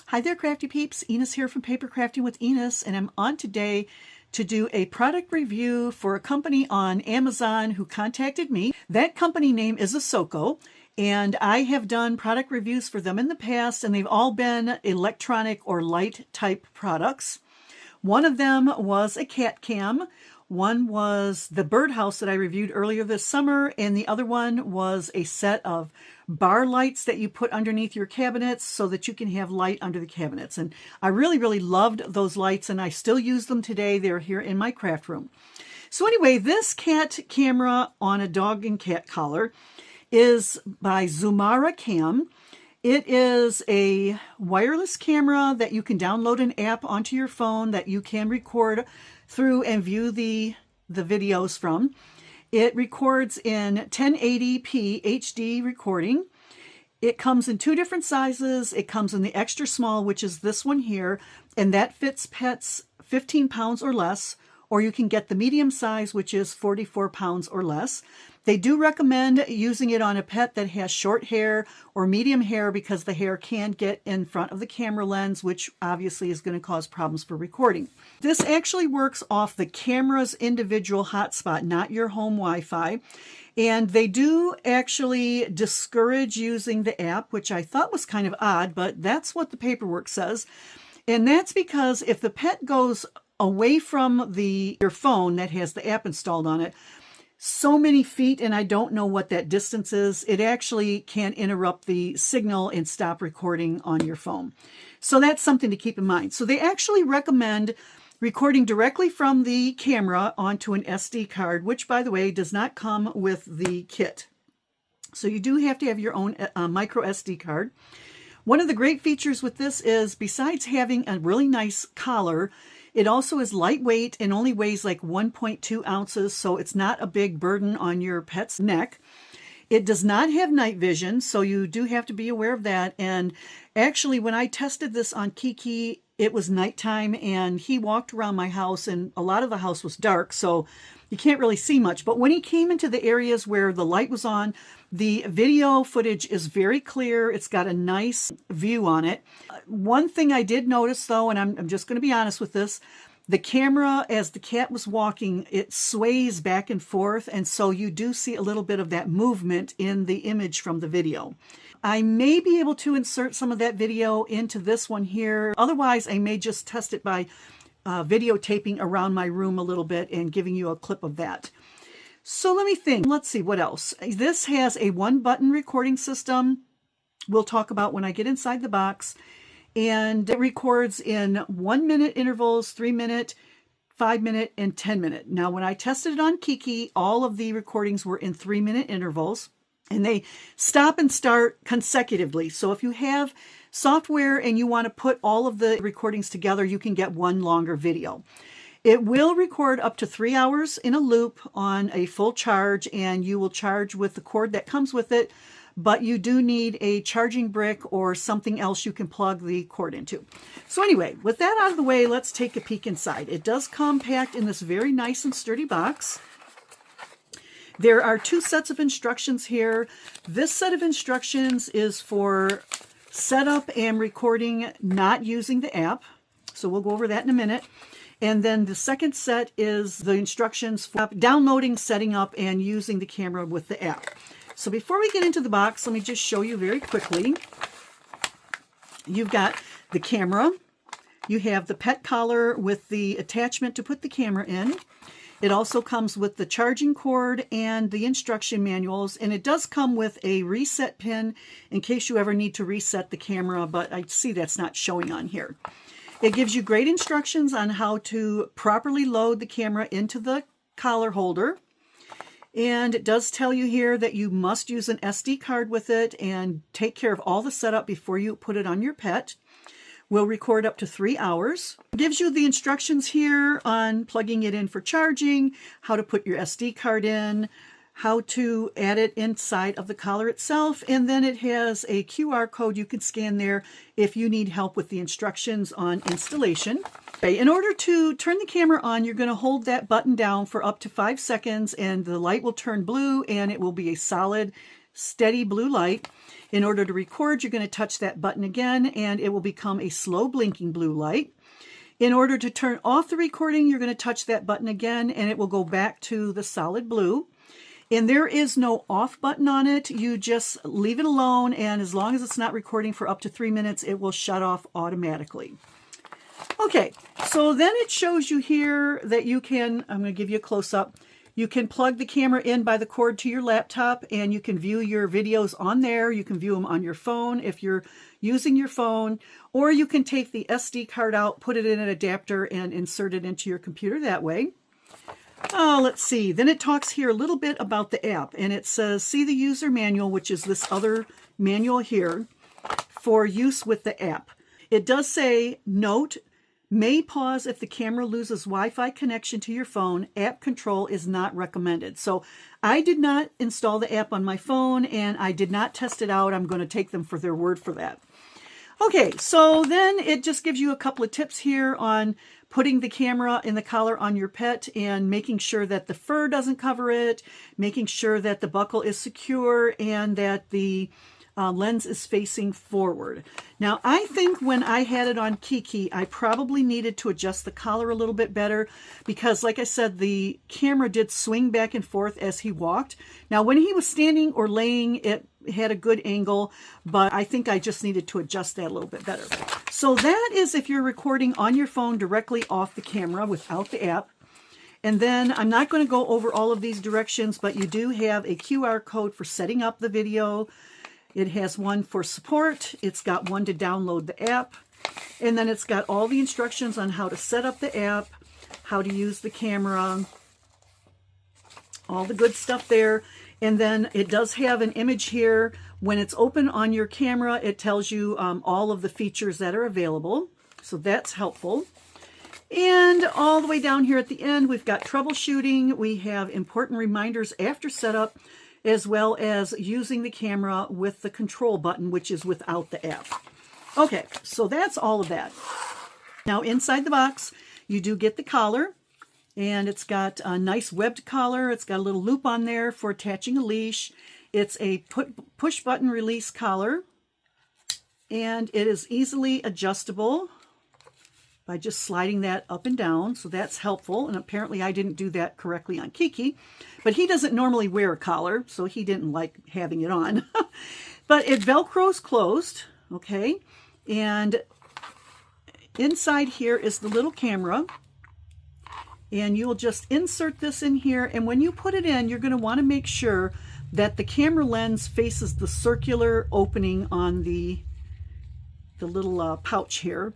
Hi there, crafty peeps. Enis here from Papercrafting with Enis, and I'm on today to do a product review for a company on Amazon who contacted me. That company name is ASOKO, and I have done product reviews for them in the past, and they've all been electronic or light type products. One of them was a cat cam. One was the birdhouse that I reviewed earlier this summer, and the other one was a set of bar lights that you put underneath your cabinets so that you can have light under the cabinets. And I really loved those lights, and I still use them today. They're here in my craft room. So anyway, this cat camera on a dog and cat collar is by Zumara Cam. It is a wireless camera that you can download an app onto your phone that you can record through and view the videos from. It records in 1080p HD recording. It comes in two different sizes. It comes in the extra small, which is this one here, and that fits pets 15 pounds or less, or you can get the medium size, which is 44 pounds or less. They do recommend using it on a pet that has short hair or medium hair because the hair can get in front of the camera lens, which obviously is going to cause problems for recording. This actually works off the camera's individual hotspot, not your home Wi-Fi. And they do actually discourage using the app, which I thought was kind of odd, but that's what the paperwork says. And that's because if the pet goes away from your phone that has the app installed on it, so many feet, and I don't know what that distance is, it actually can interrupt the signal and stop recording on your phone. So that's something to keep in mind. So they actually recommend recording directly from the camera onto an SD card, which, by the way, does not come with the kit. So you do have to have your own micro SD card. One of the great features with this is, besides having a really nice collar, it also is lightweight and only weighs like 1.2 ounces, so it's not a big burden on your pet's neck. It does not have night vision, so you do have to be aware of that. And actually, when I tested this on Kiki, it was nighttime, and he walked around my house, and a lot of the house was dark, so you can't really see much. But when he came into the areas where the light was on, the video footage is very clear. It's got a nice view on it. One thing I did notice, though, and I'm just going to be honest with this, the camera, as the cat was walking, it sways back and forth, and so you do see a little bit of that movement in the image from the video. I may be able to insert some of that video into this one here. Otherwise, I may just test it by videotaping around my room a little bit and giving you a clip of that. So let me think. Let's see, what else? This has a one-button recording system. We'll talk about when I get inside the box. And it records in 1-minute intervals, 3-minute, 5-minute, and 10-minute. Now, when I tested it on Kiki, all of the recordings were in 3-minute intervals, and they stop and start consecutively. So if you have software and you want to put all of the recordings together, you can get one longer video. It will record up to 3 hours in a loop on a full charge, and you will charge with the cord that comes with it, but you do need a charging brick or something else you can plug the cord into. So anyway, with that out of the way, let's take a peek inside. It does come packed in this very nice and sturdy box. There are two sets of instructions here. This set of instructions is for setup and recording, not using the app. So we'll go over that in a minute. And then the second set is the instructions for downloading, setting up, and using the camera with the app. So before we get into the box, let me just show you very quickly. You've got the camera. You have the pet collar with the attachment to put the camera in. It also comes with the charging cord and the instruction manuals, and it does come with a reset pin in case you ever need to reset the camera, but I see that's not showing on here. It gives you great instructions on how to properly load the camera into the collar holder. And it does tell you here that you must use an SD card with it and take care of all the setup before you put it on your pet. Will record up to 3 hours. It gives you the instructions here on plugging it in for charging, how to put your SD card in, how to add it inside of the collar itself, and then it has a QR code you can scan there if you need help with the instructions on installation. Okay, in order to turn the camera on, you're going to hold that button down for up to 5 seconds, and the light will turn blue, and it will be a solid steady blue light. In order to record, you're going to touch that button again, and it will become a slow blinking blue light. In order to turn off the recording, you're going to touch that button again, and it will go back to the solid blue. And there is no off button on it. You just leave it alone, and as long as it's not recording for up to 3 minutes, it will shut off automatically. Okay, so then it shows you here that you can, I'm going to give you a close-up, you can plug the camera in by the cord to your laptop, and you can view your videos on there. You can view them on your phone if you're using your phone, or you can take the SD card out, put it in an adapter, and insert it into your computer that way. Oh, let's see. Then it talks here a little bit about the app, and it says, see the user manual, which is this other manual here, for use with the app. It does say, note, may pause if the camera loses Wi-Fi connection to your phone. App control is not recommended. So I did not install the app on my phone, and I did not test it out. I'm going to take them for their word for that. Okay, so then it just gives you a couple of tips here on putting the camera in the collar on your pet and making sure that the fur doesn't cover it, making sure that the buckle is secure, and that the lens is facing forward. Now, I think when I had it on Kiki, I probably needed to adjust the collar a little bit better because, like I said, the camera did swing back and forth as he walked. Now, when he was standing or laying, it had a good angle, but I think I just needed to adjust that a little bit better. So that is if you're recording on your phone directly off the camera without the app. And then I'm not going to go over all of these directions, but you do have a QR code for setting up the video. It has one for support. It's got one to download the app. And then it's got all the instructions on how to set up the app, how to use the camera, all the good stuff there. And then it does have an image here. When it's open on your camera, it tells you all of the features that are available. So that's helpful. And all the way down here at the end, we've got troubleshooting. We have important reminders after setup, as well as using the camera with the control button, which is without the app. Okay, so that's all of that. Now inside the box, you do get the collar, and it's got a nice webbed collar. It's got a little loop on there for attaching a leash. It's a push button release collar, and it is easily adjustable by just sliding that up and down, so that's helpful. And apparently I didn't do that correctly on Kiki, but he doesn't normally wear a collar, so he didn't like having it on. But it Velcros closed, okay? And inside here is the little camera, and you'll just insert this in here, and when you put it in, you're going to want to make sure that the camera lens faces the circular opening on the little pouch here.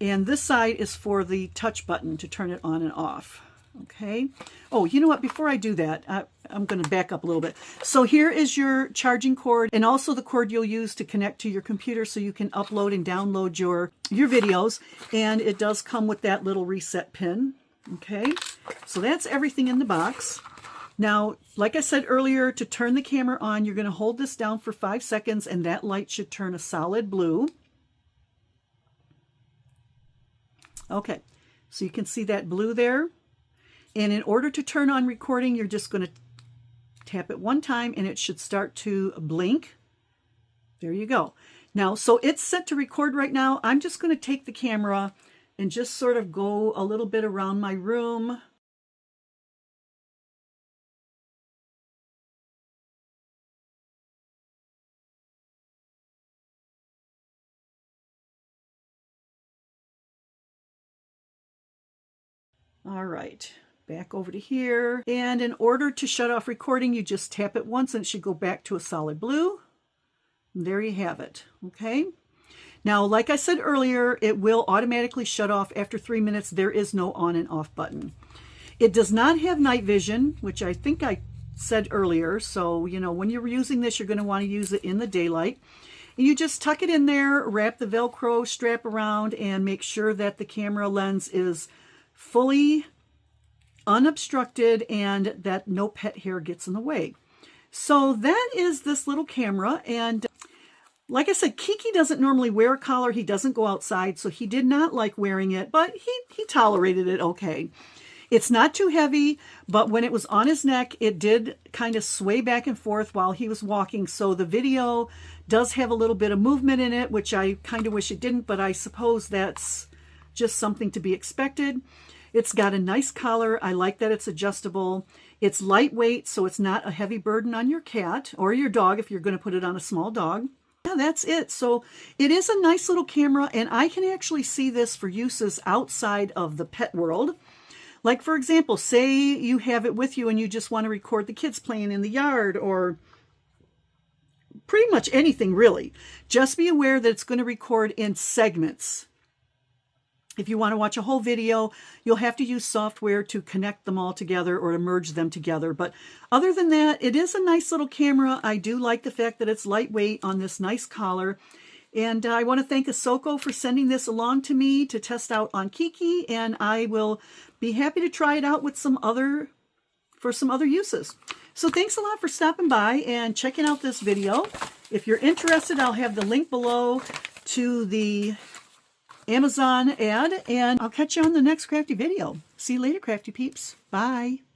And this side is for the touch button to turn it on and off. Okay. Oh, you know what? Before I do that, I'm going to back up a little bit. So here is your charging cord, and also the cord you'll use to connect to your computer so you can upload and download your videos. And it does come with that little reset pin. Okay. So that's everything in the box. Now, like I said earlier, to turn the camera on, you're going to hold this down for 5 seconds, and that light should turn a solid blue. Okay, so you can see that blue there. And in order to turn on recording, you're just going to tap it one time, and it should start to blink. There you go. Now, so it's set to record right now. I'm just going to take the camera and just sort of go a little bit around my room. All right, back over to here. And in order to shut off recording, you just tap it once and it should go back to a solid blue. And there you have it, okay? Now, like I said earlier, it will automatically shut off after 3 minutes. There is no on and off button. It does not have night vision, which I think I said earlier. So, you know, when you're using this, you're going to want to use it in the daylight. And you just tuck it in there, wrap the Velcro strap around, and make sure that the camera lens is fully unobstructed and that no pet hair gets in the way. So that is this little camera. And like I said, Kiki doesn't normally wear a collar. He doesn't go outside, so he did not like wearing it, but he tolerated it okay. It's not too heavy, but when it was on his neck, it did kind of sway back and forth while he was walking. So the video does have a little bit of movement in it, which I kind of wish it didn't, but I suppose that's just something to be expected. It's got a nice collar. I like that it's adjustable. It's lightweight, so it's not a heavy burden on your cat or your dog if you're going to put it on a small dog. Yeah, that's it. So it is a nice little camera, and I can actually see this for uses outside of the pet world. Like, for example, say you have it with you and you just want to record the kids playing in the yard, or pretty much anything really. Just be aware that it's going to record in segments. If you want to watch a whole video, you'll have to use software to connect them all together or to merge them together. But other than that, it is a nice little camera. I do like the fact that it's lightweight on this nice collar. And I want to thank ASOKO for sending this along to me to test out on Kiki, and I will be happy to try it out with some other uses. So thanks a lot for stopping by and checking out this video. If you're interested, I'll have the link below to the Amazon ad, and I'll catch you on the next crafty video. See you later, crafty peeps. Bye.